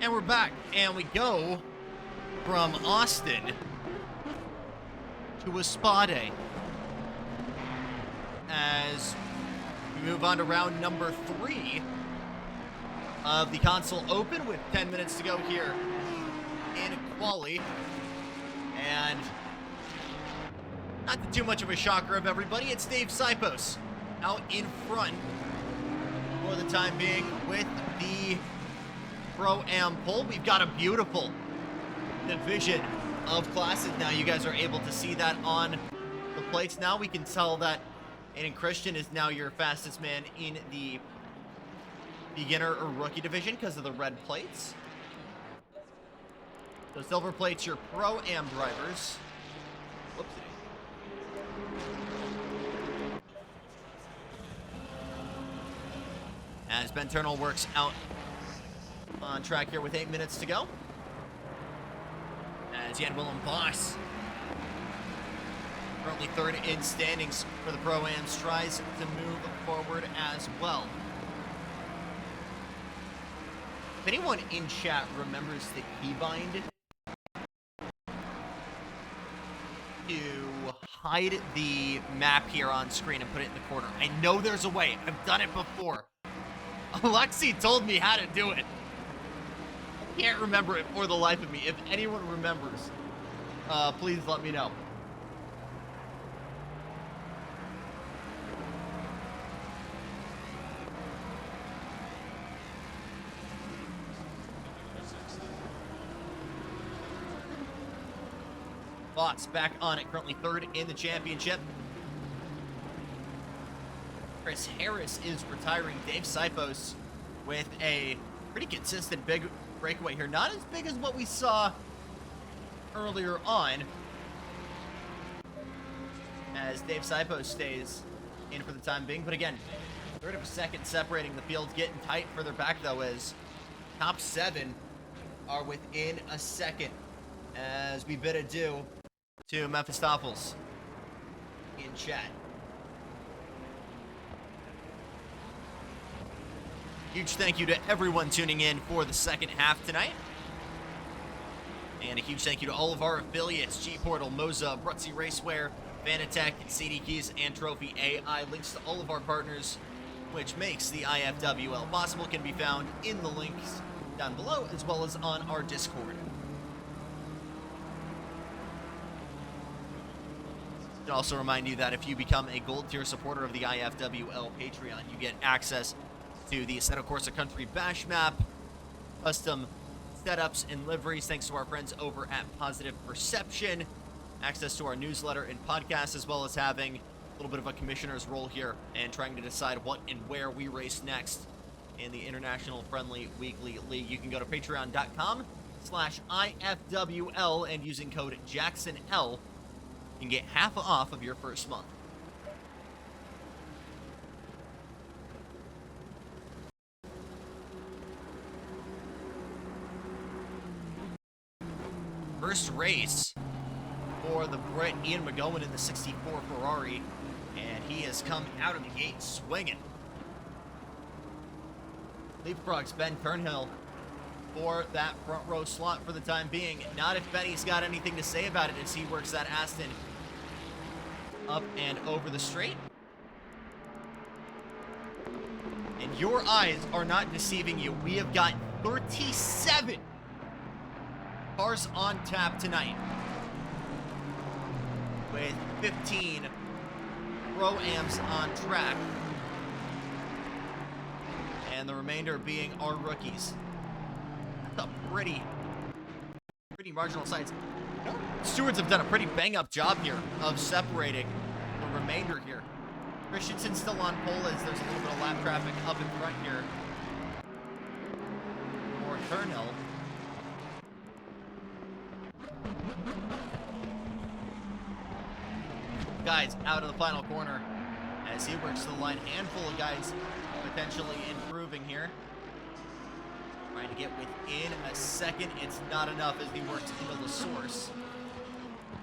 And we're back, and we go from Austin to Espada as we move on to round number 3 of the console open with 10 minutes to go here in quali. And not too much of a shocker of everybody, it's Dave Sipos out in front for the time being with the Pro-Am pole. We've got a beautiful division of classes now. You guys are able to see that on the plates now. We can tell that Aiden Christian is now your fastest man in the beginner or rookie division because of the red plates. The silver plates, your Pro-Am drivers. Whoopsie. As Ben Turnell works out on track here with 8 minutes to go. As Jan Willem Boss, currently third in standings for the Pro-Ams, tries to move forward as well. If anyone in chat remembers the keybind to hide the map here on screen and put it in the corner, I know there's a way. I've done it before. Alexi told me how to do it. I can't remember it for the life of me. If anyone remembers, please let me know. Bots back on it, currently third in the championship. Chris Harris is retiring. Dave Sipos with a pretty consistent big breakaway here. Not as big as what we saw earlier on, as Dave Sipos stays in for the time being. But again, third of a second separating the field. Getting tight further back, though, as top 7 are within a second. As we bid adieu to Mephistopheles in chat. Huge thank you to everyone tuning in for the second half tonight. And a huge thank you to all of our affiliates, G-Portal, Moza, Brutzy Racewear, Vanatech, CD Keys, and Trophy AI. Links to all of our partners, which makes the IFWL possible, can be found in the links down below, as well as on our Discord. I'd also remind you that if you become a gold tier supporter of the IFWL Patreon, you get access to the Assetto Corsa Country Bash map, custom setups and liveries thanks to our friends over at Positive Perception, access to our newsletter and podcast, as well as having a little bit of a commissioner's role here and trying to decide what and where we race next in the International Friendly Weekly League. You can go to patreon.com/IFWL and using code JacksonL, you can get half off of your first month. First race for the Brit Ian McGowan in the 64 Ferrari, and he has come out of the gate swinging. Leapfrogs Ben Turnhill for that front row slot for the time being. Not if Benny's got anything to say about it as he works that Aston up and over the straight. And your eyes are not deceiving you. We have got 37 cars on tap tonight, with 15 Pro-Ams on track, and the remainder being our rookies. That's a pretty marginal size. Stewards have done a pretty bang-up job here of separating the remainder here. Christensen's still on pole as there's a little bit of lap traffic up in front here for Turnhill. Guys out of the final corner as he works the line. Handful of guys potentially improving here. Trying to get within a second. It's not enough as he works into the source.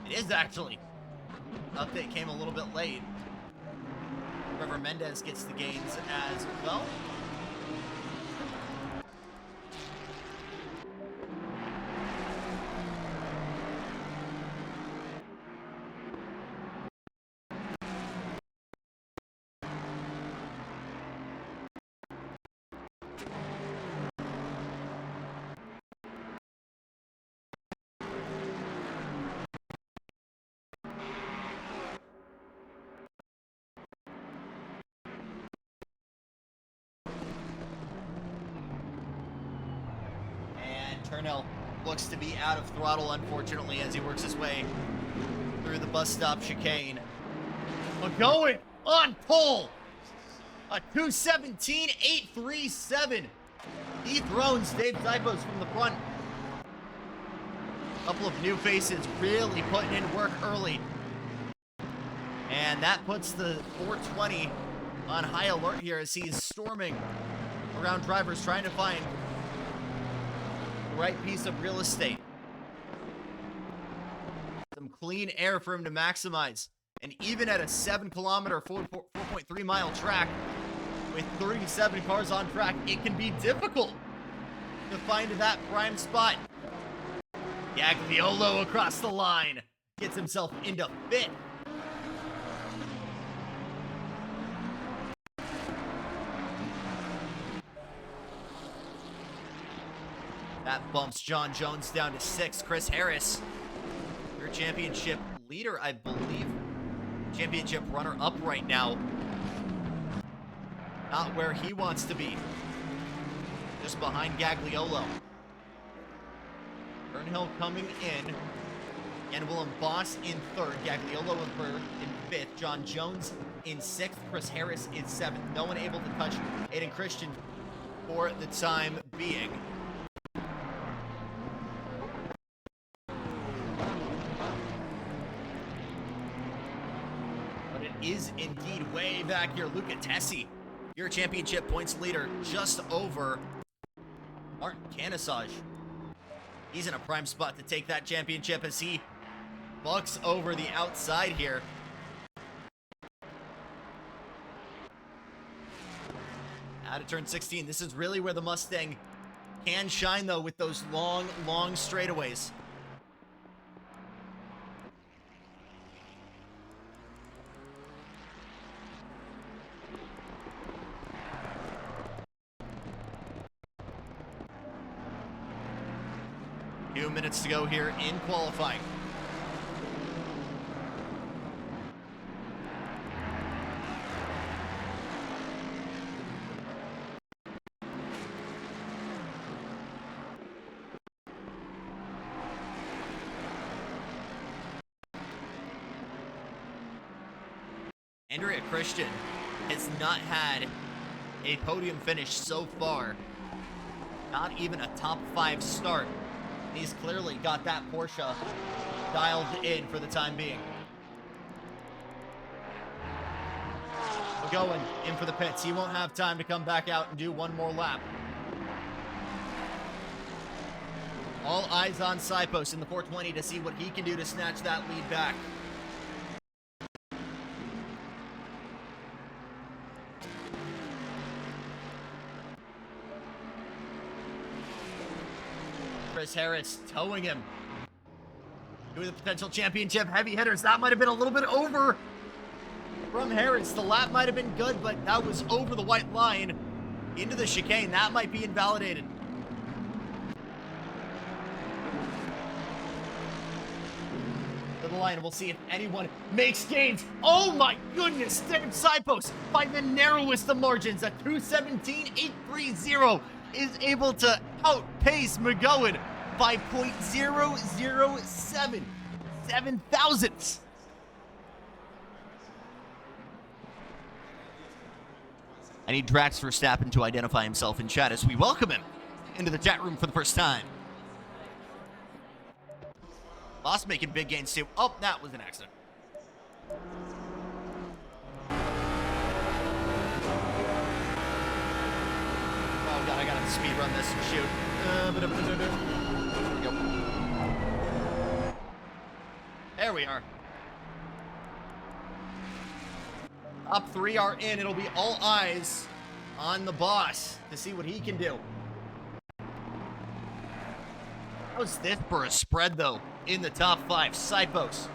It is actually. Update came a little bit late. Trevor Mendez gets the gains as well. And Turnell looks to be out of throttle, unfortunately, as he works his way through the bus stop chicane. McGowan on pole. A 2:17.837. Dethrones Dave Zipos from the front. A couple of new faces really putting in work early. And that puts the 420 on high alert here as he's storming around drivers trying to find the right piece of real estate. Some clean air for him to maximize. And even at a 7-kilometer, 4.3 mile track with 37 cars on track, it can be difficult to find that prime spot. Gagliolo across the line gets himself into fifth. That bumps John Jones down to 6th. Chris Harris, your championship leader, I believe. Championship runner-up right now. Not where he wants to be. Just behind Gagliolo. Burnhill coming in. And Willem Boss in 3rd. Gagliolo in 5th. John Jones in 6th. Chris Harris in 7th. No one able to touch Aiden Christian for the time being. But it is indeed way back here. Luca Tessi, your championship points leader, just over Martin Canisage. He's in a prime spot to take that championship as he bucks over the outside here. Out of turn 16. This is really where the Mustang can shine, though, with those long, long straightaways. Few minutes to go here in qualifying. Andrea Christian has not had a podium finish so far. Not even a top 5 start. He's clearly got that Porsche dialed in for the time being. McGowan in for the pits. He won't have time to come back out and do one more lap. All eyes on Sipos in the 420 to see what he can do to snatch that lead back. Chris Harris towing him to the potential championship heavy hitters. That might have been a little bit over from Harris. The lap might have been good, but that was over the white line into the chicane. That might be invalidated. To the line, we'll see if anyone makes gains. Oh my goodness, Dave Sipos by the narrowest of margins at 2:17.830 is able to outpace McGowan by 0.007 thousandths. I need Drax Verstappen to identify himself in chat as we welcome him into the chat room for the first time. Boss making big gains too. Oh, that was an accident. Oh god, I gotta speed run this. Shoot. There we go. There we are. Top 3 are in. It'll be all eyes on the boss to see what he can do. How's this for a spread, though, in the top 5? Sipos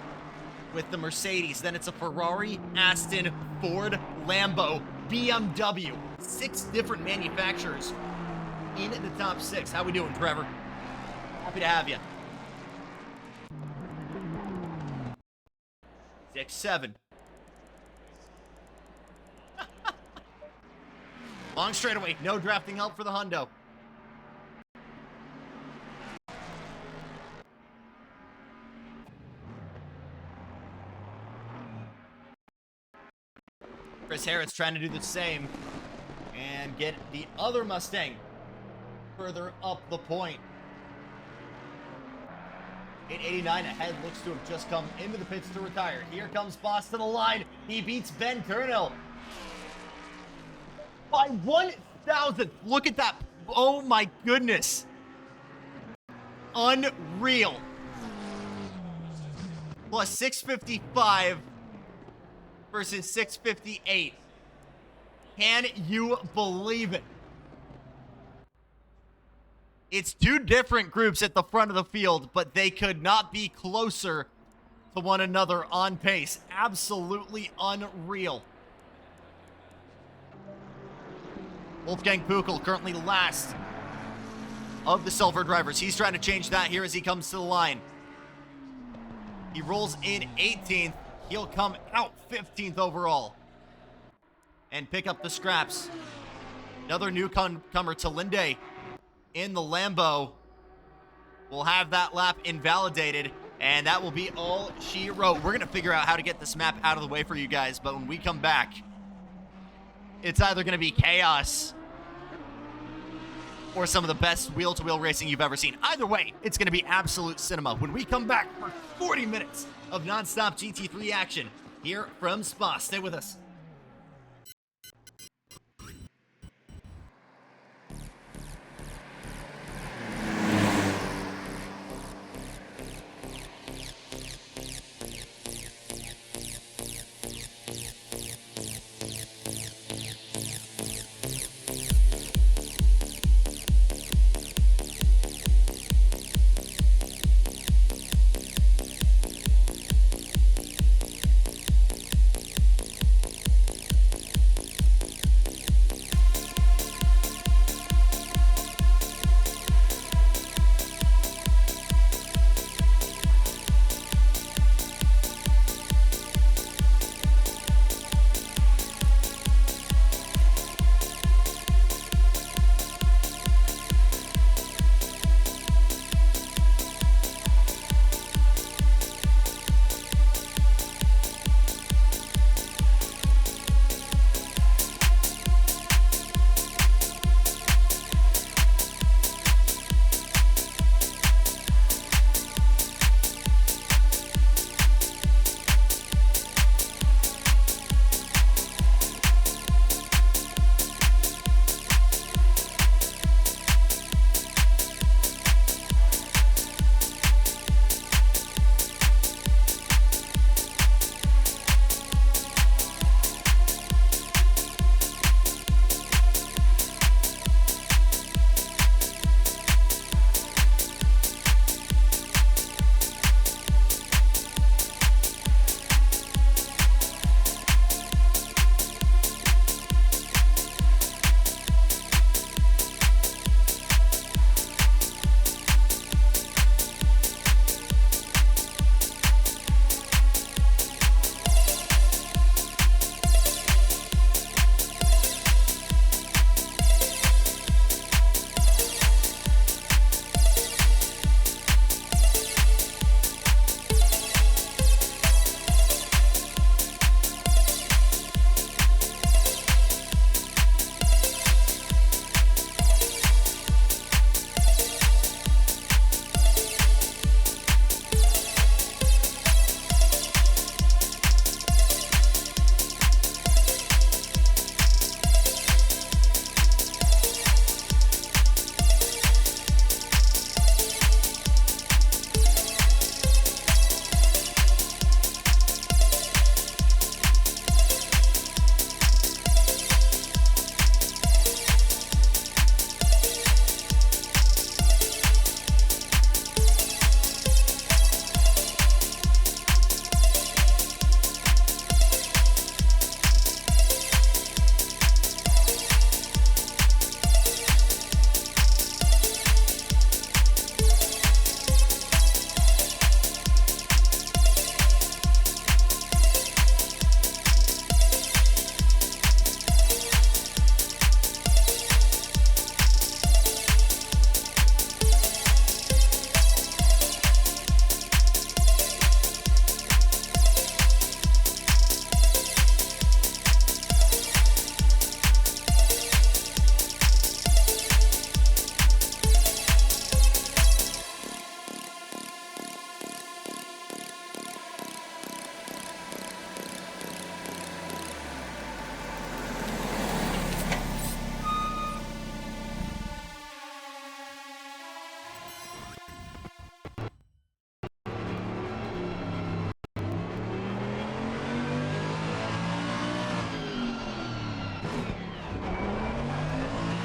with the Mercedes. Then it's a Ferrari, Aston, Ford, Lambo, BMW. 6 different manufacturers in the top 6. How we doing, Trevor? Happy to have you. 6, 7. Long straightaway. No drafting help for the Hundo. Harris trying to do the same and get the other Mustang further up the point. 889 ahead, looks to have just come into the pits to retire. Here comes Boss to the line. He beats Ben Kernel by 1,000. Look at that. Oh my goodness. Unreal. Plus 655 versus 658. Can you believe it? It's two different groups at the front of the field, but they could not be closer to one another on pace. Absolutely unreal. Wolfgang Pukel currently last of the silver drivers. He's trying to change that here as he comes to the line. He rolls in 18th. He'll come out 15th overall and pick up the scraps. Another newcomer to Linde in the Lambo will have that lap invalidated, and that will be all she wrote. We're going to figure out how to get this map out of the way for you guys, but when we come back, it's either going to be chaos or some of the best wheel-to-wheel racing you've ever seen. Either way, it's going to be absolute cinema when we come back for 40 minutes of non-stop GT3 action here from Spa. Stay with us.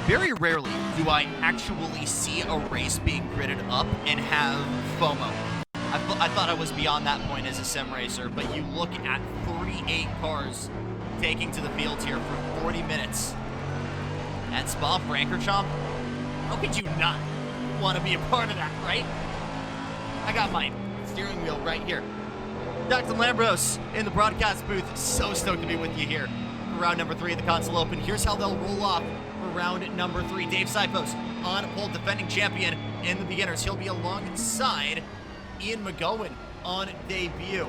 Very rarely do I actually see a race being gridded up and have FOMO. I thought I was beyond that point as a sim racer, but you look at 38 cars taking to the field here for 40 minutes at Spa Francorchamps. How could you not want to be a part of that, right? I got my steering wheel right here. Dr. Lambros in the broadcast booth. So stoked to be with you here for round number 3 of the Console Open. Here's how they'll roll off for round number 3. Dave Sipos on pole, defending champion in the beginners. He'll be alongside Ian McGowan on debut.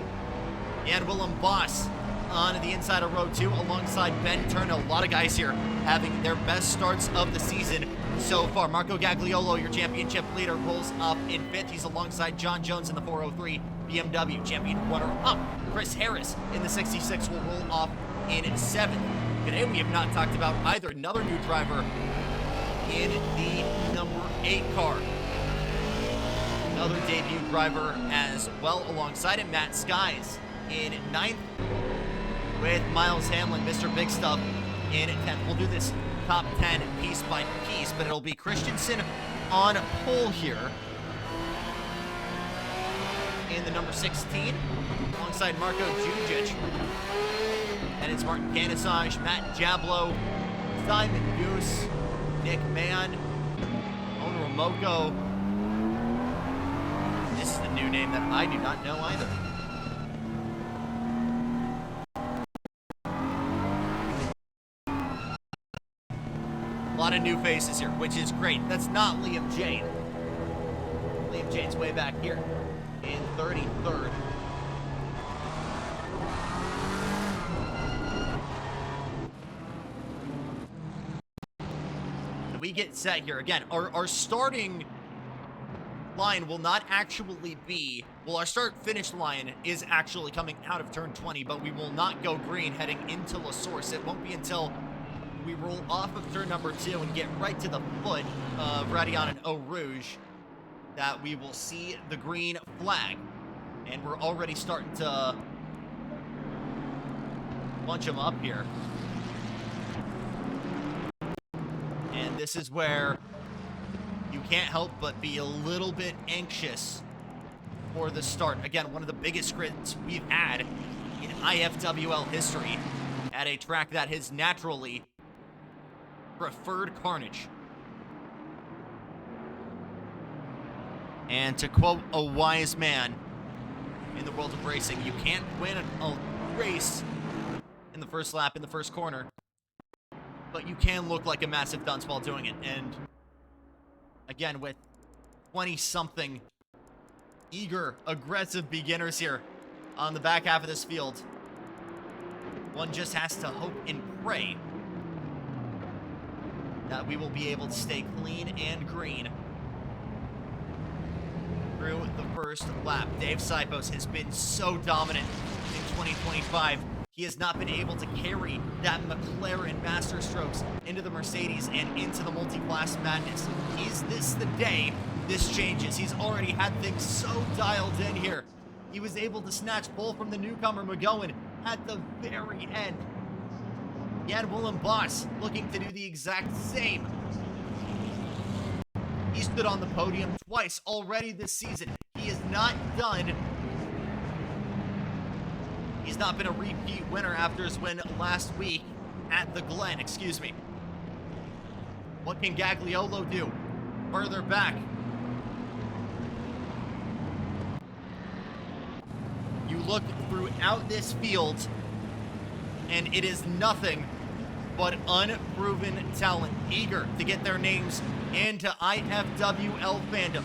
And Willem Boss on the inside of row 2 alongside Ben Turnell. A lot of guys here having their best starts of the season so far. Marco Gagliolo, your championship leader, rolls up in 5th. He's alongside John Jones in the 403 BMW champion runner-up. Chris Harris in the 66 will roll off in 7th. Today we have not talked about either. Another new driver in the number 8 car. Another debut driver as well alongside him, Matt Skies in 9th, with Miles Hamlin, Mr. Big Stuff, in 10th. We'll do this top 10 piece by piece, but it'll be Christensen on pole here in the number 16, alongside Marco Jujic. And it's Martin Canisage, Matt Jablo, Simon Goose, Nick Mann, Owner Moko. This is the new name that I do not know either. A lot of new faces here, which is great. That's not Liam Jane. Liam Jane's way back here in 33rd. We get set here. Again, our starting line will not actually be, well, our start-finish line is actually coming out of turn 20, but we will not go green heading into La Source. It won't be until we roll off of turn number 2 and get right to the foot of Radion and Eau Rouge that we will see the green flag. And we're already starting to bunch them up here. And this is where you can't help but be a little bit anxious for the start. Again, one of the biggest grids we've had in IFWL history at a track that has naturally preferred carnage. And to quote a wise man in the world of racing, you can't win a race in the first lap, in the first corner, but you can look like a massive dunce while doing it. And again, with 20-something eager, aggressive beginners here on the back half of this field, one just has to hope and pray that we will be able to stay clean and green through the first lap. Dave Sipos has been so dominant in 2025. He has not been able to carry that McLaren Masterstrokes into the Mercedes and into the multi-class madness. Is this the day this changes? He's already had things so dialed in here. He was able to snatch pole from the newcomer McGowan at the very end. He had Willem Boss looking to do the exact same. He stood on the podium twice already this season. He is not done. He's not been a repeat winner after his win last week at the Glen, excuse me. What can Gagliolo do? Further back. You look throughout this field, and it is nothing but unproven talent, eager to get their names into IFWL fandom.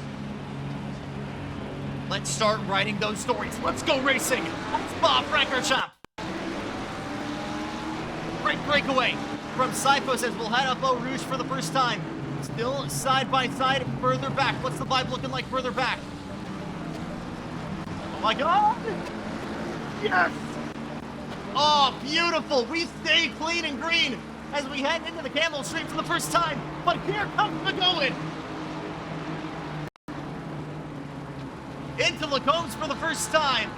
Let's start writing those stories. Let's go racing. Spa Francorchamps. Great breakaway from Sipos as we'll head up Eau Rouge for the first time. Still side by side, further back. What's the vibe looking like further back? Oh my God! Yes! Oh, beautiful. We stay clean and green as we head into the Camel Street for the first time. But here comes McGowan. Into Lacombs for the first time.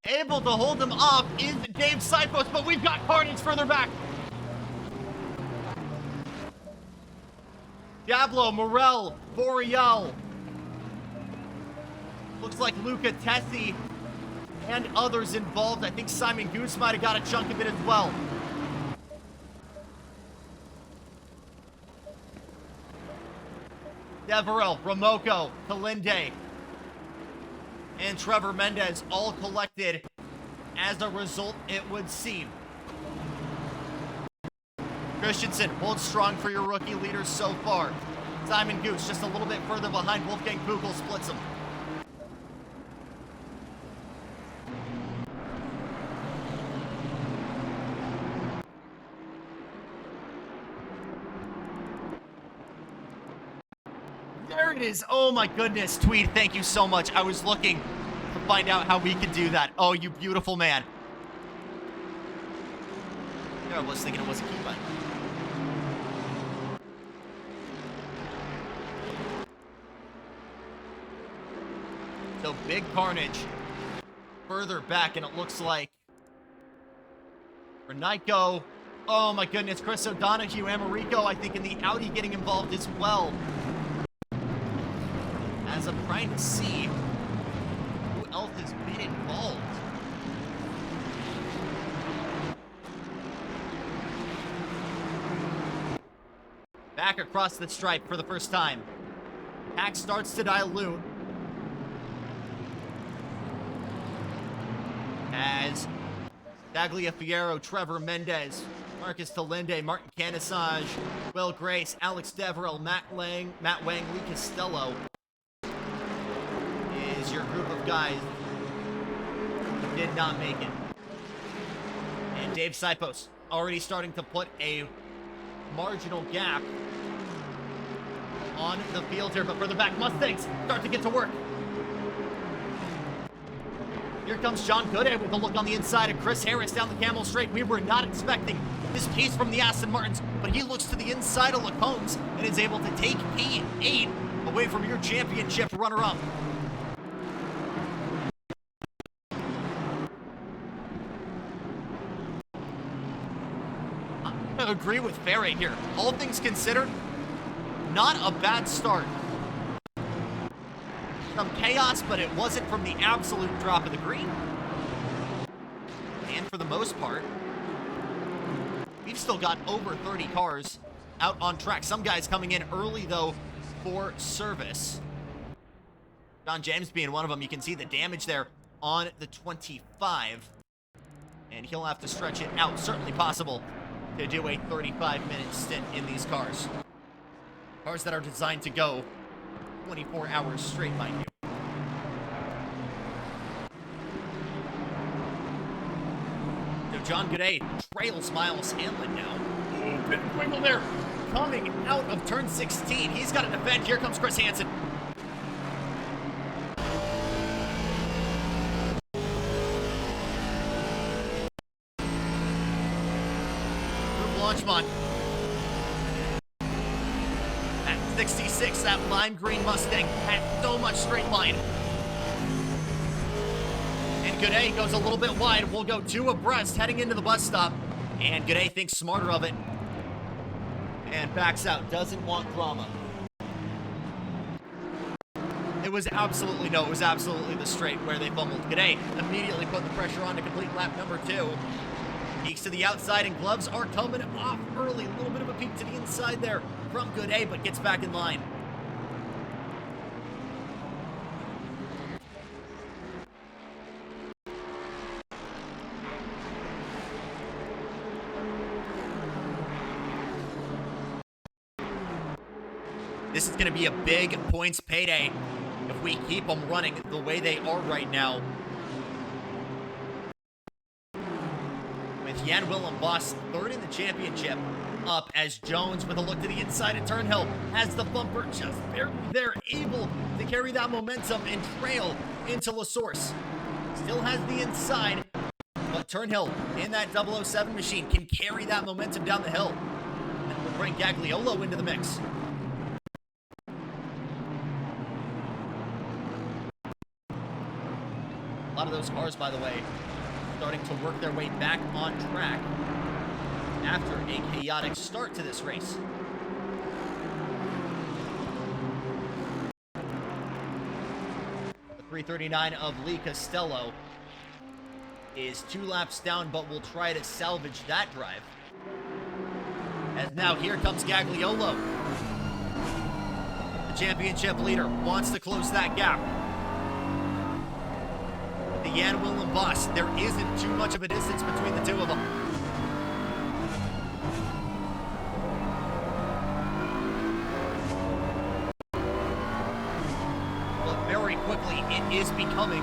Able to hold him off is Dave Sipos, but we've got carnage further back. Gavlo, Morel, Boreal. Looks like Luca Tessi and others involved. I think Simon Goose might have got a chunk of it as well. Deverell, Romoko, Kalinde, and Trevor Mendez all collected as a result, it would seem. Christensen holds strong for your rookie leaders so far. Simon Goose just a little bit further behind. Wolfgang Kugel splits him. There it is. Oh my goodness. Tweed, thank you so much. I was looking to find out how we could do that. Oh, you beautiful man. Yeah, I was thinking it was a keybind. So big carnage further back, and it looks like Reniko. Oh my goodness, Chris O'Donoghue, Americo, I think in the Audi getting involved as well. As I'm trying to see who else has been involved. Back across the stripe for the first time. Pack starts to dilute. As Tagliafiero, Trevor Mendez, Marcus Talinde, Martin Canisage, Will Grace, Alex Deverell, Matt Wang, Lee Costello is your group of guys who did not make it. And Dave Sipos already starting to put a marginal gap on the field here, but further back, Mustangs start to get to work. Here comes John Gooday with a look on the inside of Chris Harris down the Camel Straight. We were not expecting this pace from the Aston Martins, but he looks to the inside of Lacombs and is able to take P8 away from your championship runner-up. I agree with Ferre here. All things considered, not a bad start. Some chaos, but it wasn't from the absolute drop of the green. And for the most part, we've still got over 30 cars out on track. Some guys coming in early, though, for service. John James being one of them. You can see the damage there on the 25. And he'll have to stretch it out. Certainly possible to do a 35-minute stint in these cars. Cars that are designed to go 24 hours straight, mind you. So John Gooday trails Miles Hamlin now. Ooh, bit of wiggle there. Coming out of turn 16. He's got to defend. Here comes Chris Hansen. Launchmont. At 66, that lime green Mustang had so much straight line. And Gooday goes a little bit wide. We'll go two abreast heading into the bus stop. And Gooday thinks smarter of it. And backs out. Doesn't want drama. It was absolutely the straight where they fumbled. Gooday immediately put the pressure on to complete lap number 2. Peeks to the outside, and gloves are coming off early. A little bit of a peek to the inside there from Gooday, but gets back in line. This is going to be a big points payday if we keep them running the way they are right now. With Jan Willem Boss third in the championship, up as Jones with a look to the inside of Turnhill has the bumper just barely there, able to carry that momentum and trail into La Source. Still has the inside, but Turnhill in that 007 machine can carry that momentum down the hill. And will bring Gagliolo into the mix. A lot of those cars, by the way, starting to work their way back on track after a chaotic start to this race. 339 of Lee Costello is 2 laps down, but will try to salvage that drive. As now here comes Gagliolo. The championship leader wants to close that gap. The Jan Willem Boss, there isn't too much of a distance between the two of them. But very quickly, it is becoming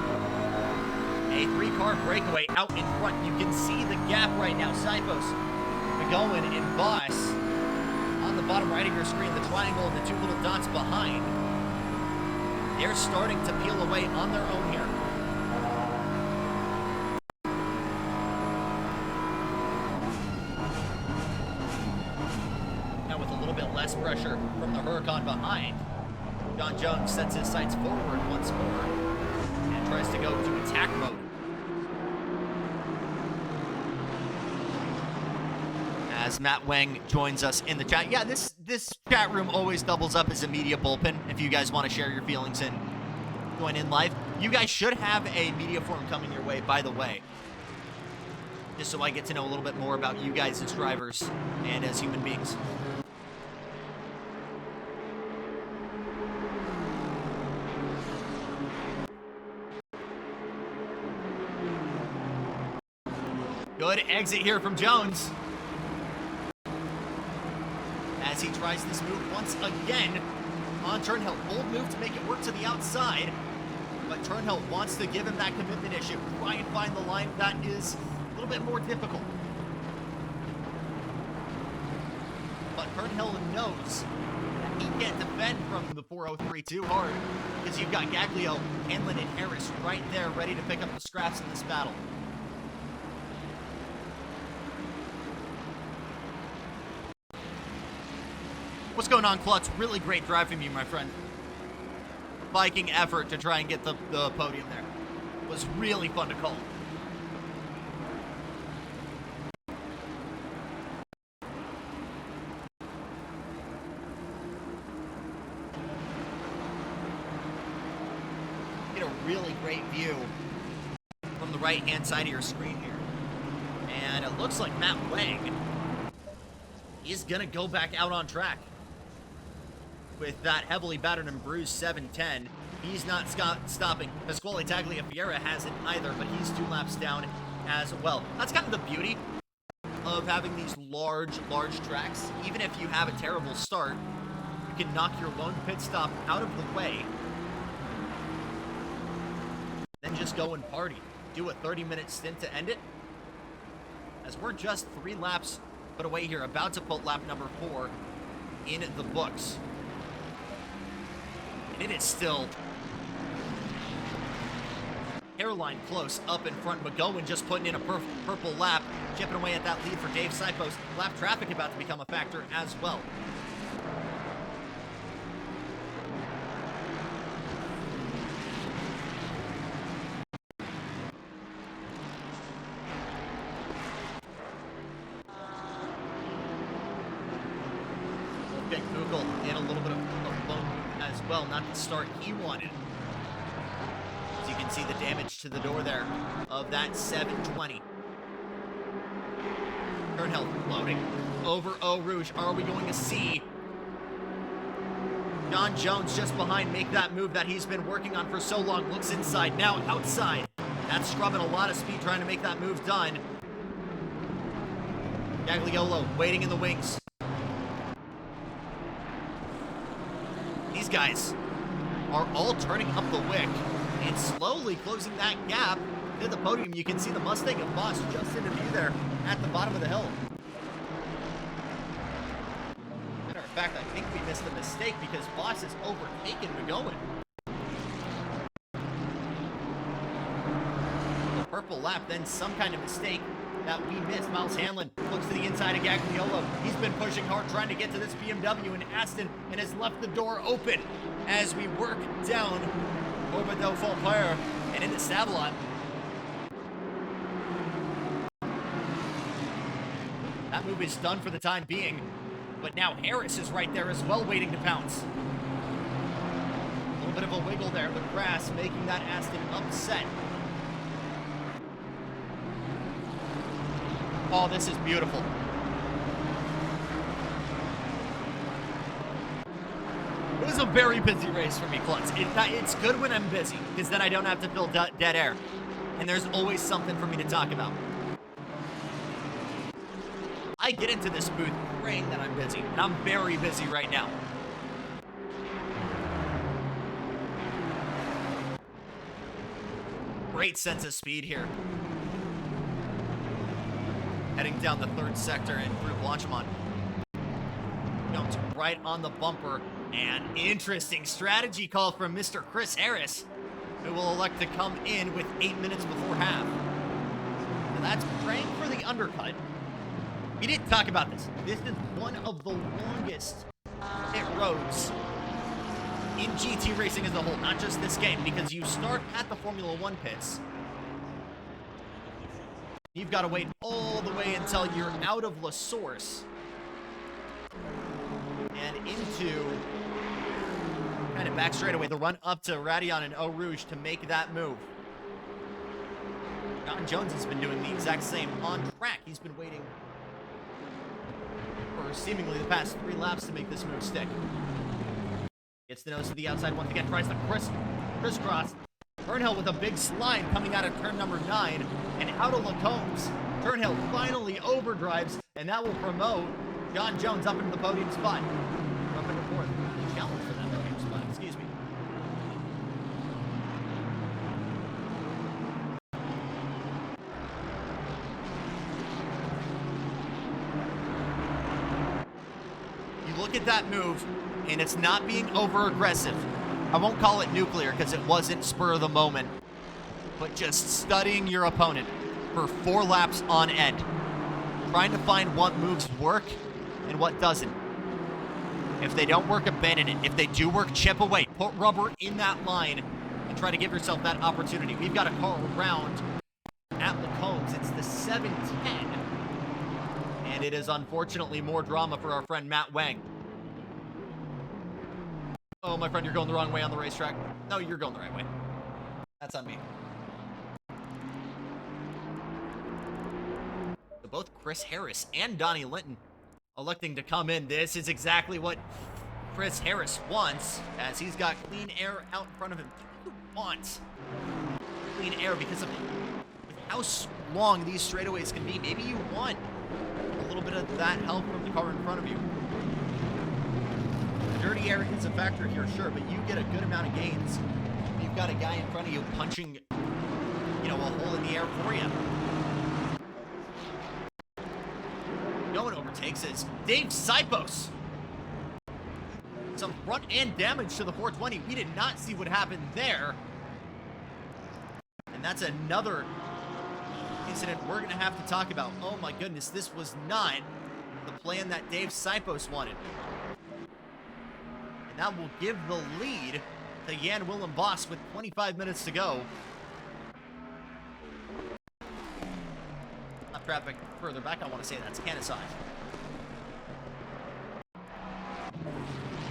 a 3-car breakaway out in front. You can see the gap right now. Sipos, McGowan, and Boss on the bottom right of your screen, the triangle and the 2 little dots behind. They're starting to peel away on their own here. Now with a little bit less pressure from the Huracan behind, John Jones sets his sights forward once more and tries to go to attack mode. As Matt Wang joins us in the chat. Yeah, this chat room always doubles up as a media bullpen if you guys want to share your feelings and join in live. You guys should have a media forum coming your way, by the way, just so I get to know a little bit more about you guys as drivers and as human beings. Good exit here from Jones. As he tries this move once again on Turnhill. Bold move to make it work to the outside. But Turnhill wants to give him that commitment issue. Try and find the line that is a little bit more difficult. But Turnhill knows that he can't defend from the 403 too hard, because you've got Gaglio, Hanlon, and Harris right there ready to pick up the scraps in this battle. What's going on, Klutz? Really great drive from you, my friend. Viking effort to try and get the podium there. It was really fun to call. Get a really great view from the right-hand side of your screen here. And it looks like Matt Wang is going to go back out on track. With that heavily battered and bruised 710, he's not stopping. Pasquale Tagliafiera hasn't either, but he's 2 laps down as well. That's kind of the beauty of having these large tracks. Even if you have a terrible start, you can knock your lone pit stop out of the way, then just go and party. Do a 30-minute stint to end it. As we're just 3 laps put away here, about to put lap number 4 in the books. It is still hairline close up in front. McGowan just putting in a purple lap, chipping away at that lead for Dave Sipos. Lap traffic about to become a factor as well. Big Google in a little bit of blown as well, not the start he wanted. As you can see the damage to the door there of that 720. Turnhill loading over Eau Rouge. Are we going to see John Jones just behind make that move that he's been working on for so long? Looks inside, now outside. That's scrubbing a lot of speed trying to make that move done. Gagliolo waiting in the wings. These guys are all turning up the wick and slowly closing that gap to the podium. You can see the Mustang of Boss just into view there at the bottom of the hill. Matter of fact, I think we missed a mistake because Boss has overtaken McGowan. The purple lap, then some kind of mistake that we missed. Miles Hanlon looks to the inside of Gagliolo. He's been pushing hard trying to get to this BMW in Aston and has left the door open as we work down Orbido Faulpire and into Savalon. That move is done for the time being, but now Harris is right there as well, waiting to pounce. little bit of a wiggle there. The grass making that Aston upset. Oh, this is beautiful. It was a very busy race for me, Klutz. It's good when I'm busy, because then I don't have to fill dead air. And there's always something for me to talk about. I get into this booth praying that I'm busy, and I'm very busy right now. Great sense of speed here. Heading down the third sector and through Blanchimont. Jumped right on the bumper. And interesting strategy call from Mr. Chris Harris, who will elect to come in with 8 minutes before half. So that's praying for the undercut. We didn't talk about this. This is one of the longest pit roads in GT racing as a whole, not just this game, because you start at the Formula 1 pits. You've got to wait all the way until you're out of La Source and into kind of back straightaway, the run up to Radion and Eau Rouge to make that move. John Jones has been doing the exact same on track. He's been waiting for seemingly the past 3 laps to make this move stick. Gets the nose to the outside once again, tries the crisscross. Turnhill with a big slide coming out of turn number 9 and out of Lacombs. Turnhill finally overdrives, and that will promote John Jones up into the podium spot. Up into 4th. Challenge for that podium spot, excuse me. You look at that move, and it's not being over-aggressive. I won't call it nuclear because it wasn't spur of the moment, but just studying your opponent for 4 laps on end, trying to find what moves work and what doesn't. If they don't work, abandon it. If they do work, chip away. Put rubber in that line and try to give yourself that opportunity. We've got a car around at Lacombs. It's the 710, and it is unfortunately more drama for our friend Matt Wang. Oh, my friend, you're going the wrong way on the racetrack. No, you're going the right way. That's on me. So both Chris Harris and Donnie Linton electing to come in. This is exactly what Chris Harris wants, as he's got clean air out in front of him. Who wants clean air because of how long these straightaways can be? Maybe you want a little bit of that help from the car in front of you. Dirty air is a factor here, sure, but you get a good amount of gains. You've got a guy in front of you punching, a hole in the air for you. No one overtakes is Dave Sipos. Some front end damage to the 420. We did not see what happened there. And that's another incident we're going to have to talk about. Oh my goodness, this was not the plan that Dave Sipos wanted. That will give the lead to Jan Willem Boss with 25 minutes to go. Not traffic further back, I want to say that's Kansai.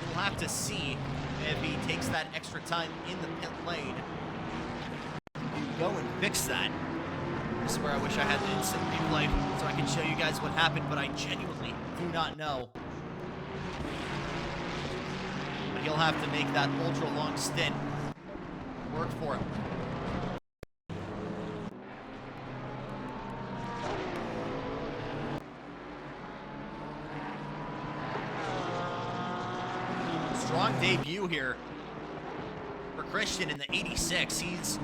We'll have to see if he takes that extra time in the pit lane to go and fix that. This is where I wish I had the instant replay so I can show you guys what happened, but I genuinely do not know. He'll have to make that ultra-long stint work for him. Strong debut here for Christian in the 86. He's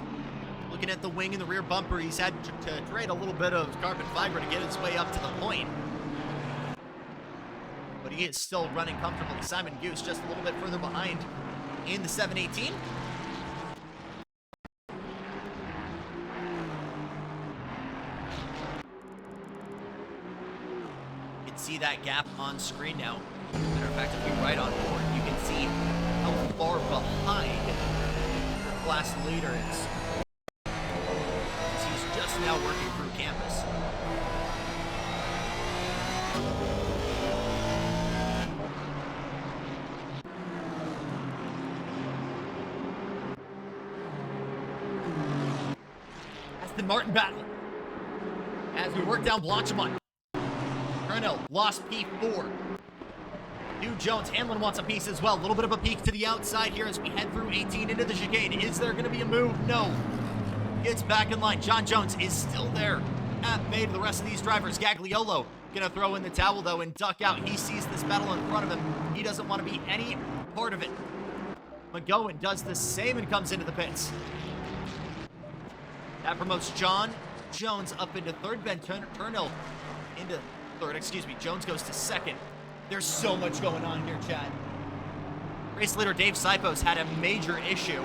looking at the wing and the rear bumper. He's had to trade a little bit of carbon fiber to get his way up to the point. But he is still running comfortably. Simon Goose just a little bit further behind in the 718. You can see that gap on screen now. Matter of fact, if we right on board, you can see how far behind the class leader is. He's just now working through campus. Aston Martin battle. As we work down Blanchimont. Colonel lost P4. New Jones, Hamlin wants a piece as well. A little bit of a peek to the outside here as we head through 18 into the chicane. Is there going to be a move? No. Gets back in line. John Jones is still there at bay to the rest of these drivers. Gagliolo going to throw in the towel, though, and duck out. He sees this battle in front of him. He doesn't want to be any part of it. McGowan does the same and comes into the pits. That promotes John Jones up into third. Ben Turnell into third. Excuse me. Jones goes to second. There's so much going on here, Chad. Race leader Dave Sipos had a major issue.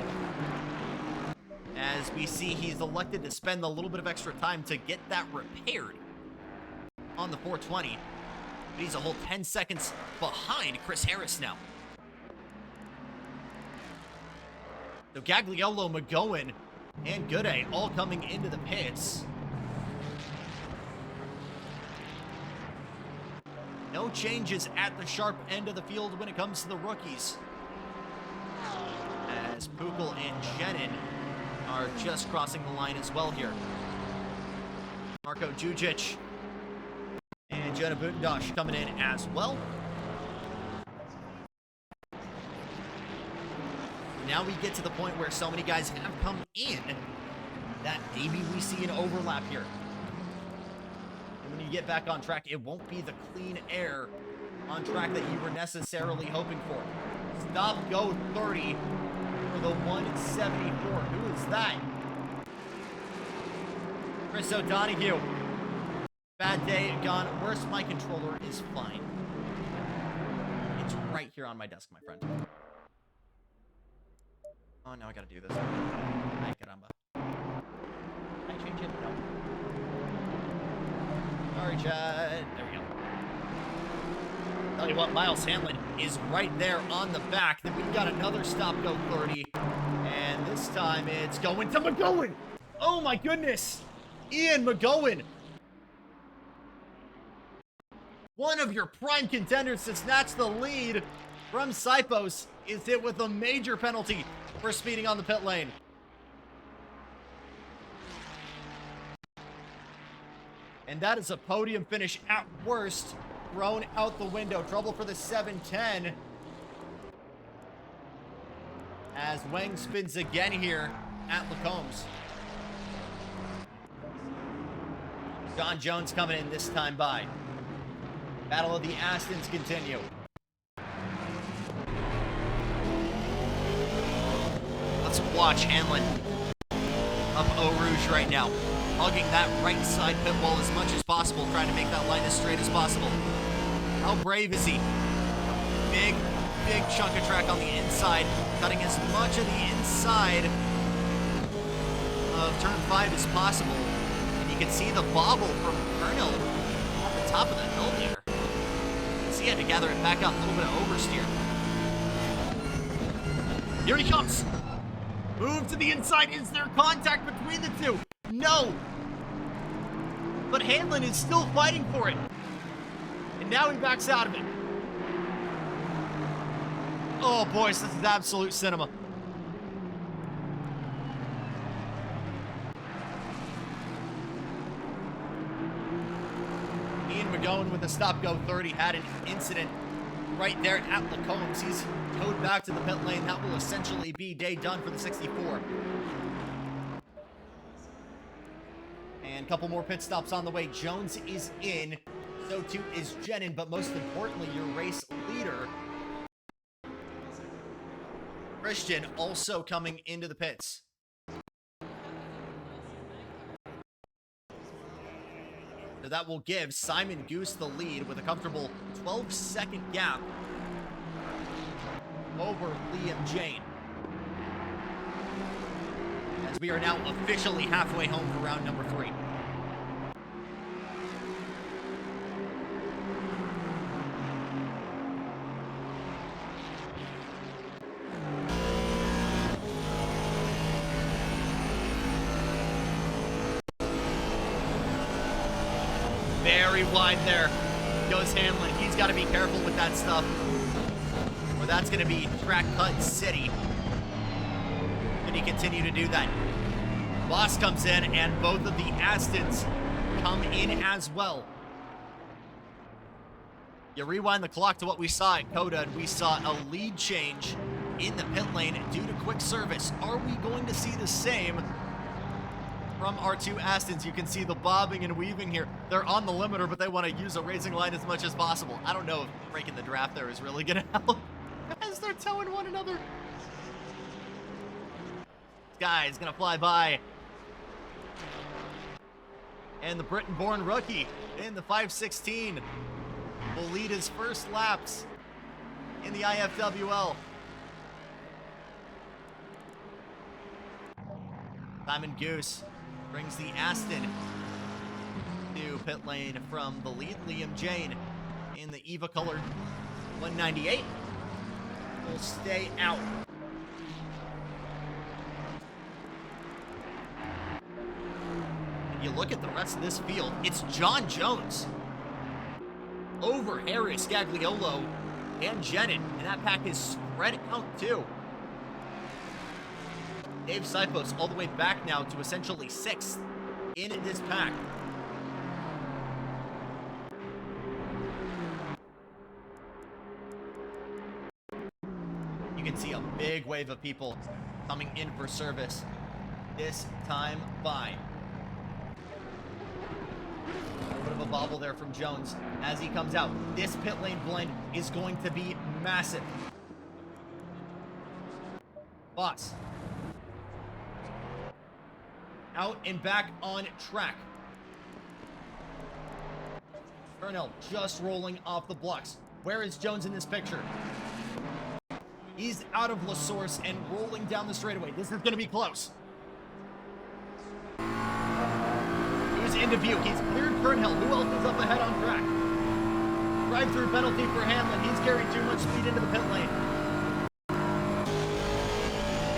As we see, he's elected to spend a little bit of extra time to get that repaired on the 420. But he's a whole 10 seconds behind Chris Harris now. So Gagliolo, McGowan, and Gooday all coming into the pits. No changes at the sharp end of the field when it comes to the rookies. As Pukel and Jenin are just crossing the line as well here. Marko Jujic and Jonah Butendosh coming in as well. Now we get to the point where so many guys have come in that maybe we see an overlap here. When you get back on track, it won't be the clean air on track that you were necessarily hoping for. Stop go 30 for the 174. Who is that? Chris O'Donoghue. Bad day gone worse. My controller is fine. It's right here on my desk, my friend. Oh, now I gotta do this. Ay, caramba. Can I change it? No. Sorry, Chad. There we go. Tell you what, Miles Hamlin is right there on the back. Then we've got another stop go 30. And this time it's going to McGowan. Oh my goodness. Ian McGowan. One of your prime contenders to snatch the lead from Sipos is hit with a major penalty for speeding on the pit lane. And that is a podium finish at worst, thrown out the window. Trouble for the 710. As Wang spins again here at Lacombe's. John Jones coming in this time by. Battle of the Astons continue. Let's watch Hamlin up Eau Rouge right now. Hugging that right side pit wall as much as possible, trying to make that line as straight as possible. How brave is he? Big chunk of track on the inside, cutting as much of the inside of turn 5 as possible. And you can see the bobble from Colonel at the top of the hill there. He had to gather it back up, a little bit of oversteer. Here he comes. Move to the inside. Is there contact between the two? No. But Hamlin is still fighting for it. And now he backs out of it. Oh, boys, this is absolute cinema. McGowan with a stop go 30 had an incident right there at Lacombe's. He's towed back to the pit lane. That will essentially be day done for the 64. And a couple more pit stops on the way. Jones is in. So too is Jenin. But most importantly, your race leader, Christian, also coming into the pits. So that will give Simon Goose the lead with a comfortable 12-second gap over Liam Jane. As we are now officially halfway home for round number 3. Very wide there goes Hamlin. He's got to be careful with that stuff, or that's going to be track cut city. Can he continue to do that? Boss comes in, and both of the Astons come in as well. You rewind the clock to what we saw at Coda, and we saw a lead change in the pit lane due to quick service. Are we going to see the same from our two Astons? You can see the bobbing and weaving here. They're on the limiter, but they want to use a racing line as much as possible. I don't know if breaking the draft there is really going to help as they're towing one another. This guy is going to fly by. And the Britain-born rookie in the 516 will lead his first laps in the IFWL. Simon Goose brings the Aston to pit lane from the lead. Liam Jane in the Eva colored 198 will stay out. And you look at the rest of this field, it's John Jones over Harris, Gagliolo, and Jenin, and that pack is spread out too. Dave Sipos all the way back now to essentially 6th in this pack. You can see a big wave of people coming in for service this time by. A little bit of a bobble there from Jones as he comes out. This pit lane blend is going to be massive. Boss. Out and back on track. Burnell just rolling off the blocks. Where is Jones in this picture? He's out of La Source and rolling down the straightaway. This is going to be close. Who's into view? He's cleared Turnhill. Who else is up ahead on track? Drive-through penalty for Hamlin. He's carried too much speed into the pit lane.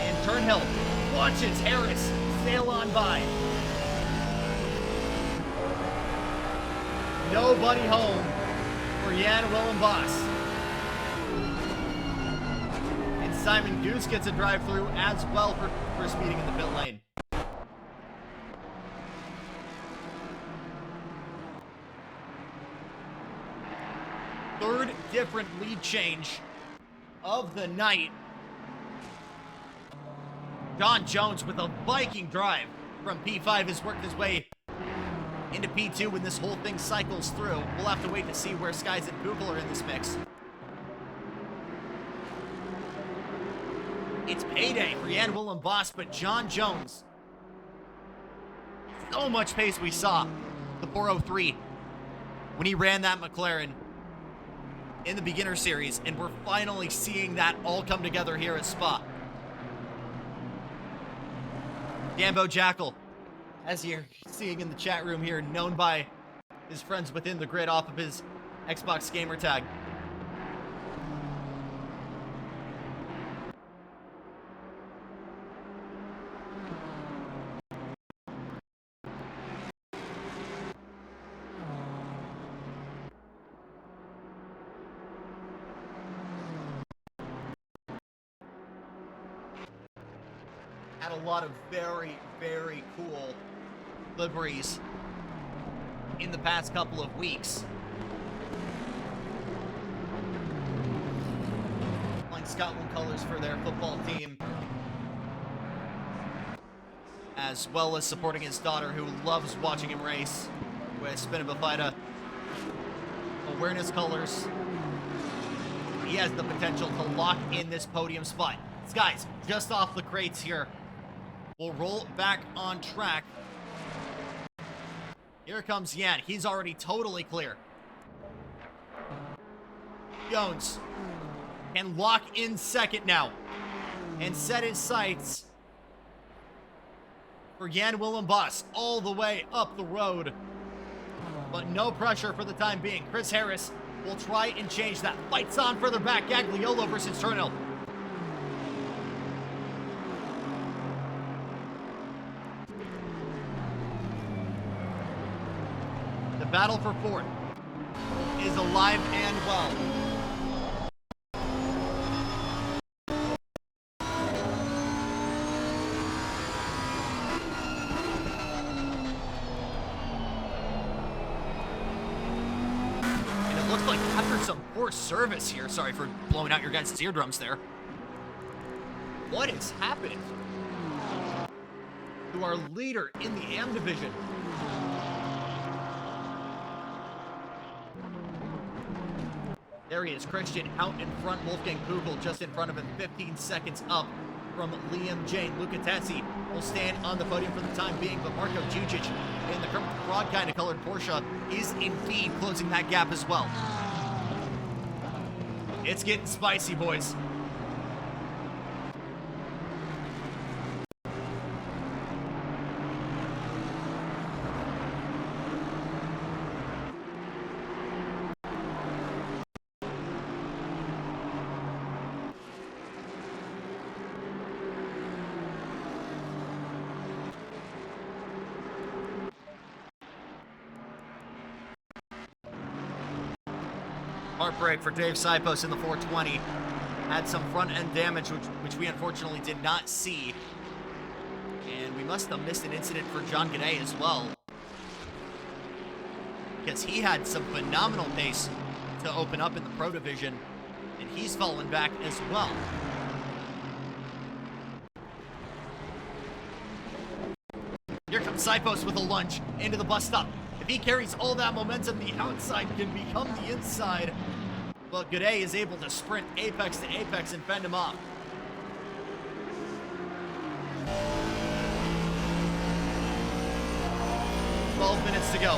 And Turnhill watches Harris sail on by. Nobody home for Jan Willem Boss. And Simon Goose gets a drive-through as well for speeding in the pit lane. Third different lead change of the night. John Jones with a Viking drive from P5 has worked his way into P2 when this whole thing cycles through. We'll have to wait to see where Skies and Google are in this mix. It's payday for Jan Willem Boss, but John Jones. So much pace we saw the 403 when he ran that McLaren in the beginner series, and we're finally seeing that all come together here at Spa. Gambo Jackal, as you're seeing in the chat room here, known by his friends within the grid off of his Xbox gamer tag. Had a lot of very, very cool liveries in the past couple of weeks. Flying Scotland colors for their football team, as well as supporting his daughter, who loves watching him race, with Spinabafida awareness colors. He has the potential to lock in this podium spot. Skies just off the crates here. We'll roll back on track. Here comes Jan. He's already totally clear. Jones can lock in second now and set his sights for Jan Willem Boss all the way up the road. But no pressure for the time being. Chris Harris will try and change that. Fights on further back. Gagliolo versus Turnhill. The battle for fourth is alive and well. poor service here. Sorry for blowing out your guys' eardrums there. What has happened to our leader in the AM division? There he is, Christian out in front, Wolfgang Kugel just in front of him, 15 seconds up from Liam Jane. Luca Tassi will stand on the podium for the time being, but Marko Jucic in the Kermit the Frog kind of colored Porsche is indeed closing that gap as well. It's getting spicy, boys. Heartbreak for Dave Sipos in the 420. Had some front-end damage, which we unfortunately did not see. And we must have missed an incident for John Gaudet as well, because he had some phenomenal pace to open up in the Pro Division, and he's fallen back as well. Here comes Sipos with a lunge into the bus stop. If he carries all that momentum, the outside can become the inside. But Gaudet is able to sprint apex to apex and fend him off. Minutes to go.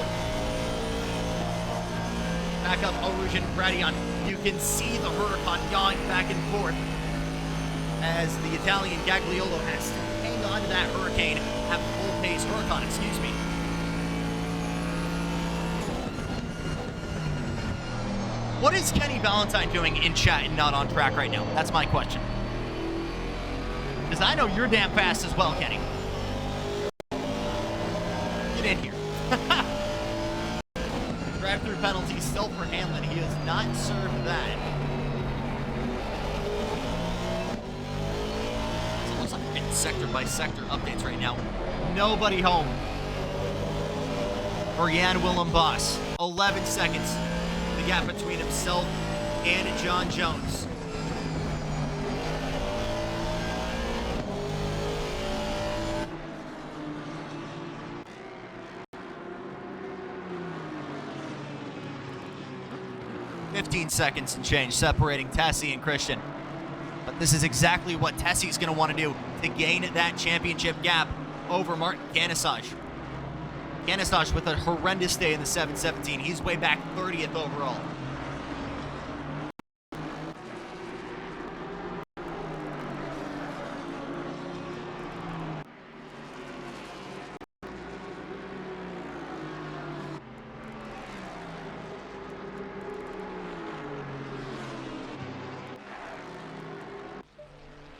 Back up Orujan Gradian. You can see the Huracan yawing back and forth as the Italian Gagliolo has to hang on to that Hurricane, have full pace Huracan, excuse me. What is Kenny Valentine doing in chat and not on track right now? That's my question. Because I know you're damn fast as well, Kenny. Get in here. Drive-through penalty still for Hanlon. He has not served that. It's almost like we're getting sector-by-sector updates right now. Nobody home for Jan Willem Boss. 11 seconds. The gap between himself and John Jones. Seconds and change separating Tessie and Christian. But this is exactly what Tessie's going to want to do to gain that championship gap over Martin Canisage. Canisage with a horrendous day in the 717. He's way back 30th overall.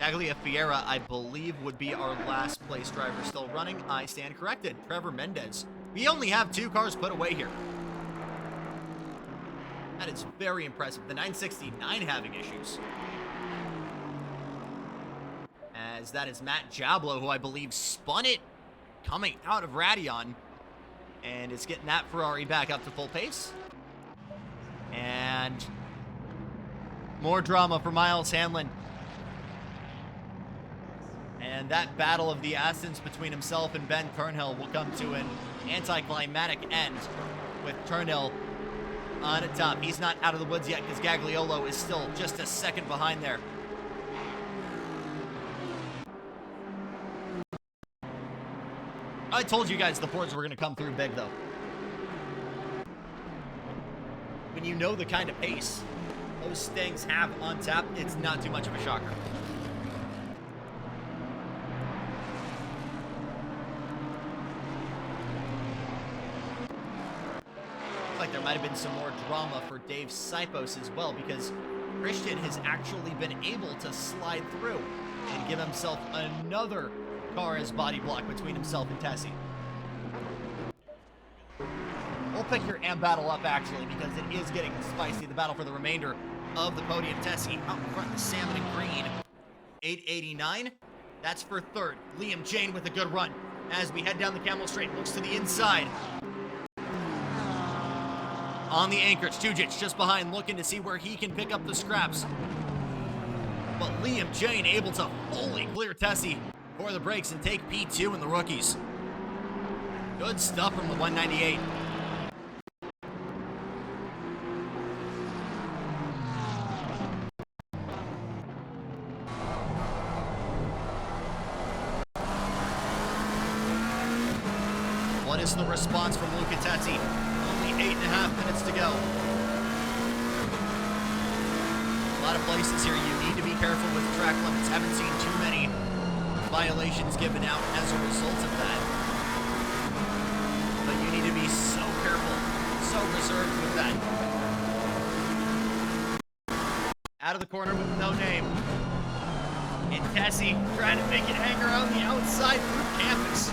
Tagliafiera, I believe, would be our last place driver still running. I stand corrected. Trevor Mendez. We only have 2 cars put away here. That is very impressive. The 969 having issues. As that is Matt Jablo, who I believe spun it coming out of Radion. And it's getting that Ferrari back up to full pace. And more drama for Miles Hanlon. And that battle of the Astons between himself and Ben Turnhill will come to an anticlimactic end with Turnhill on top. He's not out of the woods yet because Gagliolo is still just a second behind there. I told you guys the boards were going to come through big, though. When you know the kind of pace those things have on tap, it's not too much of a shocker. There might have been some more drama for Dave Sipos as well, because Christian has actually been able to slide through and give himself another car as body block between himself and Tessie. We'll pick your AM battle up, actually, because it is getting spicy. The battle for the remainder of the podium. Tessie out in front of the salmon and green. 889. That's for third. Liam Jane with a good run. As we head down the Camel Straight, looks to the inside. On the anchorage, Jujic just behind, looking to see where he can pick up the scraps. But Liam Jane able to fully clear Tessie for the brakes and take P2 in the rookies. Good stuff from the 198. What is the response from Luca Tessie? Only 8.5 minutes to go. A lot of places here you need to be careful with track limits. Haven't seen too many violations given out as a result of that. But you need to be so careful, so reserved with that. Out of the corner with no name. And Tessie trying to make it hang around the outside through campus.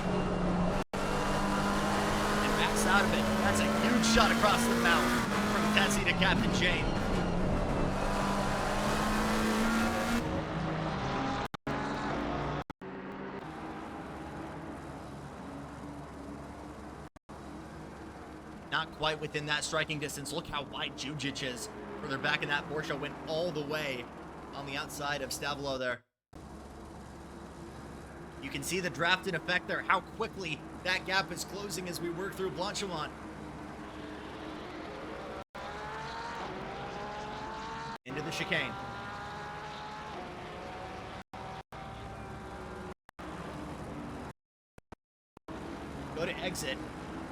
And backs out of it. That's a huge shot across the mount from Tessie to Captain Jane. Not quite within that striking distance. Look how wide Jujic is. Further back in that Porsche, went all the way on the outside of Stavelo there. You can see the draft in effect there, how quickly that gap is closing as we work through Blanchimont. Into the chicane. Go to exit.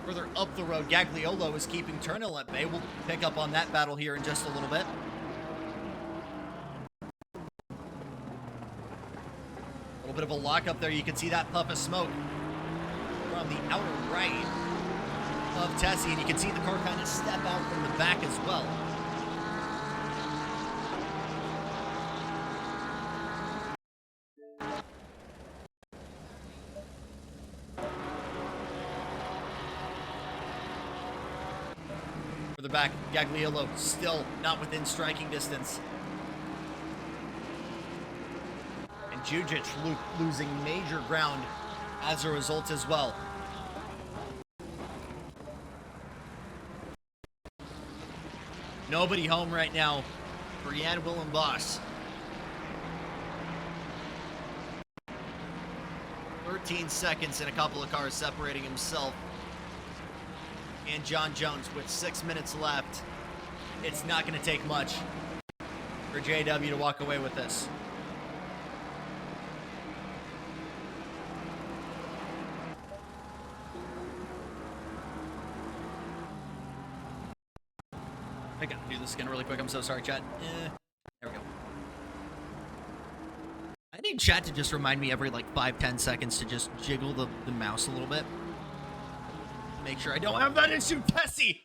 Further up the road, Gagliolo is keeping Turnhill at bay. We'll pick up on that battle here in just a little bit. A little bit of a lockup there. You can see that puff of smoke from the outer right of Tessie, and you can see the car kind of step out from the back as well. Further back, Gagliolo still not within striking distance. And Jujic losing major ground as a result as well. Nobody home right now for Jan Willem Boss. 13 seconds and a couple of cars separating himself and John Jones with 6 minutes left. It's not going to take much for JW to walk away with this. I gotta do this again really quick. I'm so sorry, chat. There we go. I need chat to just remind me every like 5-10 seconds to just jiggle the mouse a little bit. Make sure I don't have that issue. Tessie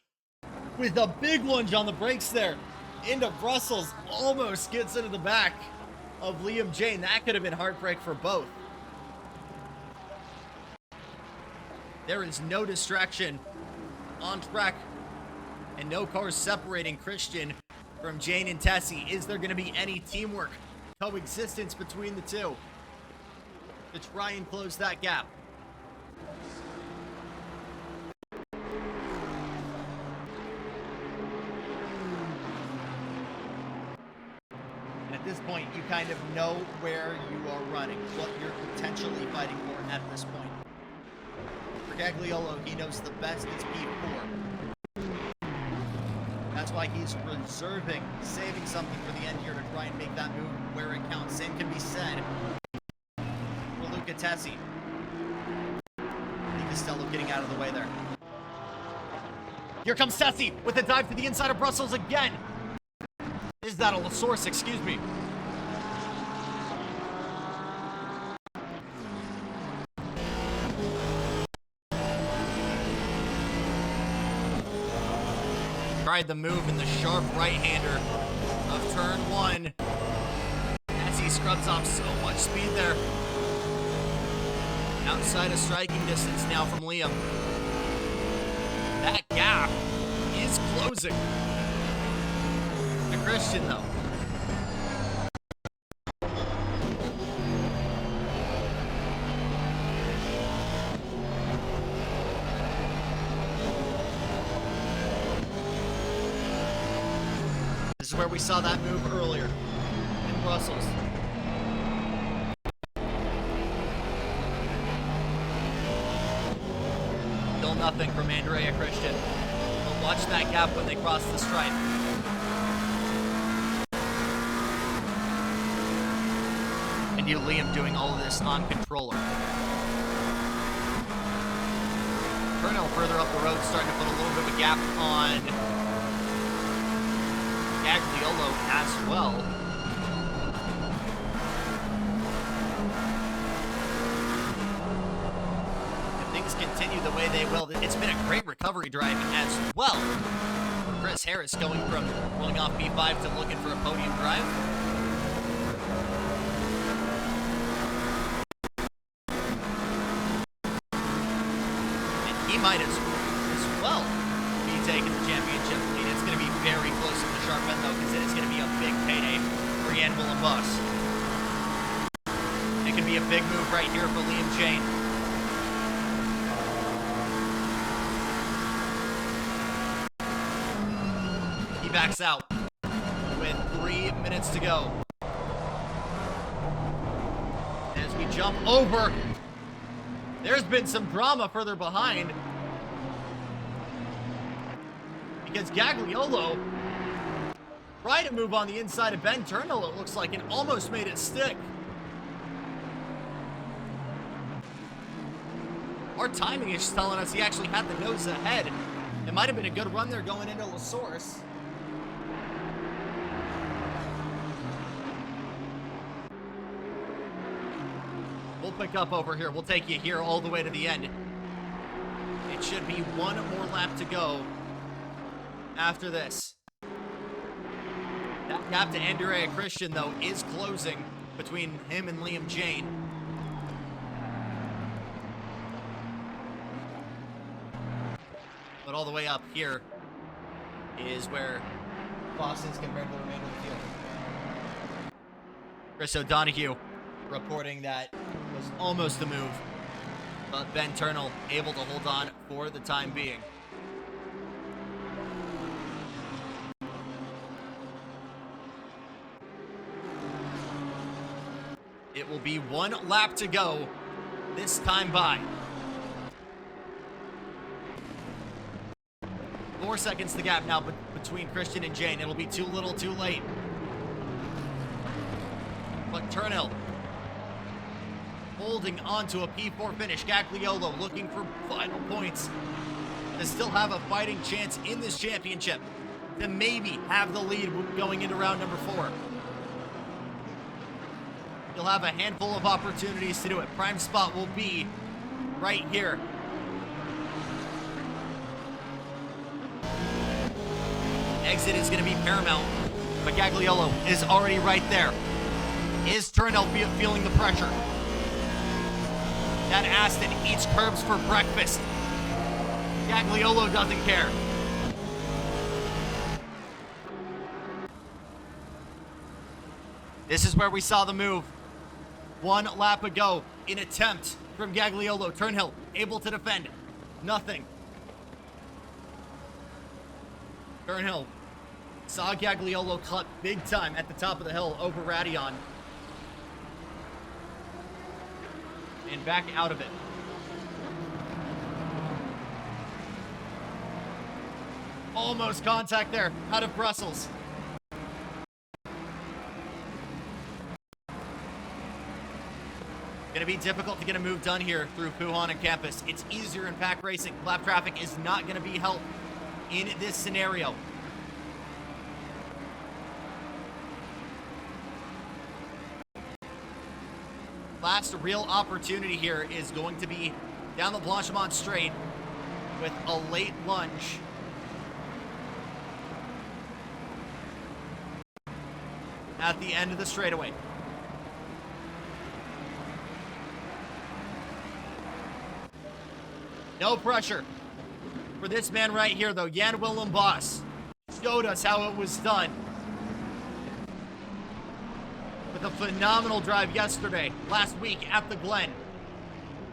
with a big lunge on the brakes there into Brussels, almost gets into the back of Liam Jane. That could have been heartbreak for both. There is no distraction on track and no cars separating Christian from Jane and Tessie. Is there going to be any teamwork, coexistence between the two to try and close that gap? At this point, you kind of know where you are running, what you're potentially fighting for at this point. For Gagliolo, he knows the best is P4. That's why he's reserving, saving something for the end here to try and make that move where it counts. Same can be said for Luca Tessie. Lee Costello getting out of the way there. Here comes Tessie with a dive to the inside of Brussels again. Is that a source? Excuse me. Tried the move in the sharp right-hander of turn one as he scrubs off so much speed there. Outside of striking distance now from Liam. That gap is closing. Christian though. is where we saw that move earlier in Brussels. Still nothing from Andrea Christian. But watch that gap when they cross the stripe. And you Liam doing all of this on controller. Colonel further up the road starting to put a little bit of a gap on Gagliolo as well. If things continue the way they will, it's been a great recovery drive as well. Chris Harris going from rolling off P5 to looking for a podium drive. He might as well be taking the championship lead. It's going to be very close to the sharp end, though, because it is going to be a big payday for Jan Willem Bos. It could be a big move right here for Liam Jane. He backs out with 3 minutes to go. As we jump over, there's been some drama further behind. Because Gagliolo tried to move on the inside of Ben Turnell, it looks like, and almost made it stick. Our timing is telling us he actually had the nose ahead. It might have been a good run there going into La Source. We'll pick up over here. We'll take you here all the way to the end. It should be one more lap to go after this. That gap to Andrea Christian, though, is closing between him and Liam Jane. But all the way up here is where Bos is compared to the remainder of the field. Chris O'Donoghue reporting that was almost the move, but Ben Turnell able to hold on for the time being. It will be one lap to go this time by. 4 seconds the gap now between Christian and Jane. It'll be too little too late. But Turnell holding on to a P4 finish. Gagliolo looking for final points to still have a fighting chance in this championship, to maybe have the lead going into round number 4. You'll have a handful of opportunities to do it. Prime spot will be right here. Exit is going to be paramount, but Gagliolo is already right there. Is Turnell feeling the pressure? That Aston eats curbs for breakfast. Gagliolo doesn't care. This is where we saw the move. 1 lap ago, an attempt from Gagliolo. Turnhill able to defend. Nothing. Turnhill saw Gagliolo cut big time at the top of the hill over Radion. And back out of it. Almost contact there, out of Brussels. Gonna be difficult to get a move done here through Puhan and Campus. It's easier in pack racing. Lap traffic is not gonna be helped in this scenario. Last real opportunity here is going to be down the Blanchimont straight with a late lunge. At the end of the straightaway. No pressure for this man right here, though. Jan Willem Bos showed us how it was done with a phenomenal drive yesterday, last week at the Glen.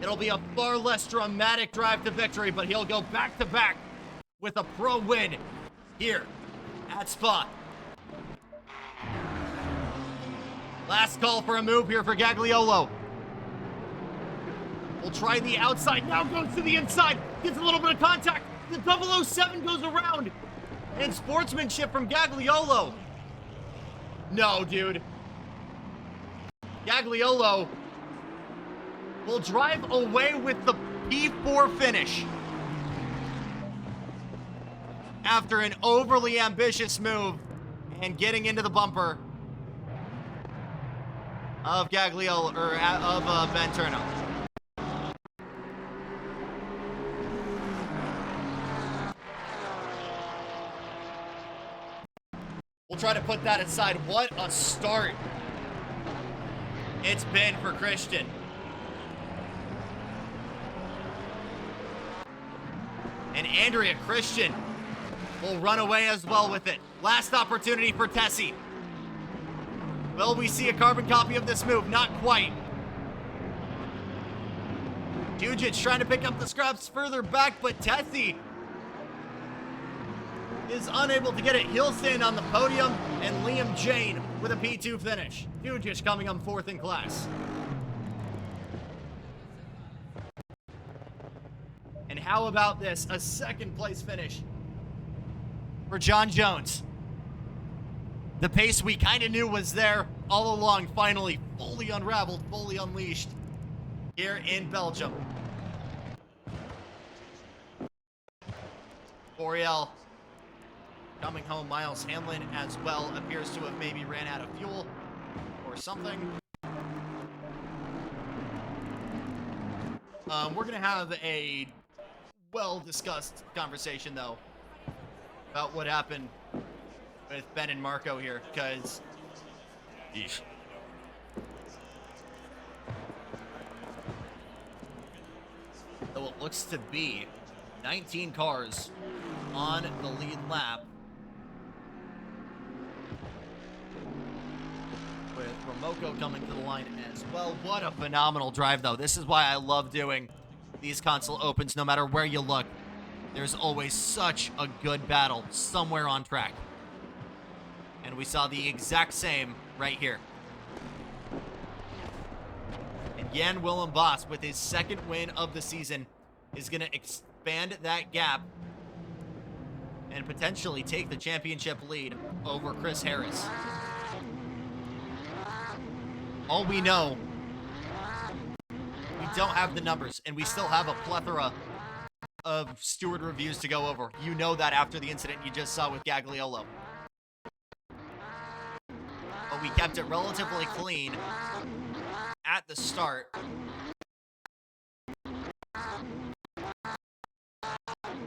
It'll be a far less dramatic drive to victory, but he'll go back-to-back with a pro win here at Spa. Last call for a move here for Gagliolo. We'll try the outside. Now goes to the inside. Gets a little bit of contact. The 007 goes around. And sportsmanship from Gagliolo. No, dude. Gagliolo will drive away with the P4 finish after an overly ambitious move and getting into the bumper of Gagliolo, or of Venturno. We'll try to put that aside. What a start it's been for Christian. And Andrea Christian will run away as well with it. Last opportunity for Tessie. Will we see a carbon copy of this move? Not quite. Dujic trying to pick up the scraps further back, but Tessie is unable to get it. He'll stand on the podium, and Liam Jane with a P2 finish. Dujic coming on fourth in class. And how about this? A second place finish for John Jones. The pace we kind of knew was there all along, finally fully unraveled, fully unleashed here in Belgium. Boreal coming home. Miles Hamlin as well appears to have maybe ran out of fuel or something. We're going to have a well-discussed conversation, though, about what happened with Ben and Marco here, because so it looks to be 19 cars on the lead lap, with Romoko coming to the line as well. What a phenomenal drive, though. This is why I love doing these console opens. No matter where you look, there's always such a good battle somewhere on track. And we saw the exact same right here. And Jan Willem Boss, with his second win of the season, is going to expand that gap and potentially take the championship lead over Chris Harris. All we know, we don't have the numbers, and we still have a plethora of steward reviews to go over. You know that after the incident you just saw with Gagliolo. But we kept it relatively clean at the start.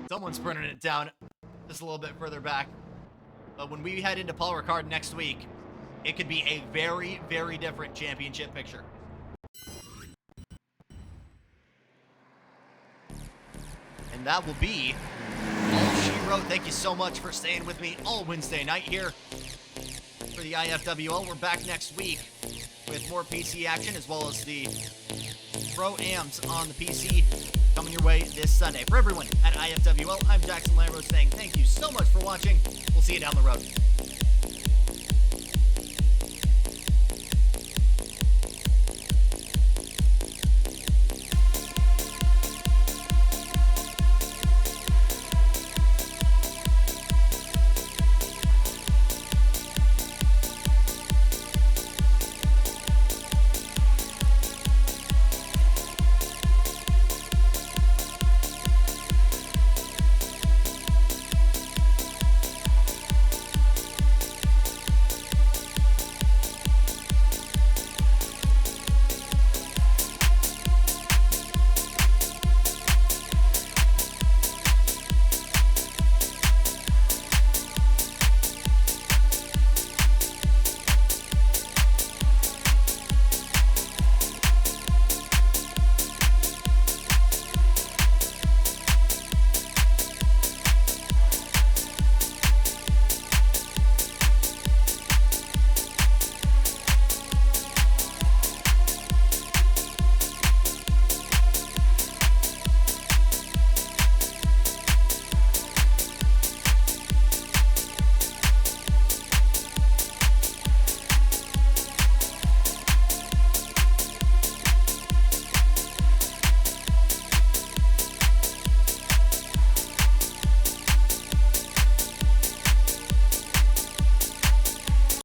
Someone's printing it down just a little bit further back. But when we head into Paul Ricard next week, it could be a very, very different championship picture. And that will be all she wrote. Thank you so much for staying with me all Wednesday night here for the IFWL. We're back next week with more PC action, as well as the Pro-Ams on the PC coming your way this Sunday. For everyone at IFWL, I'm Jackson Lambros saying thank you so much for watching. We'll see you down the road.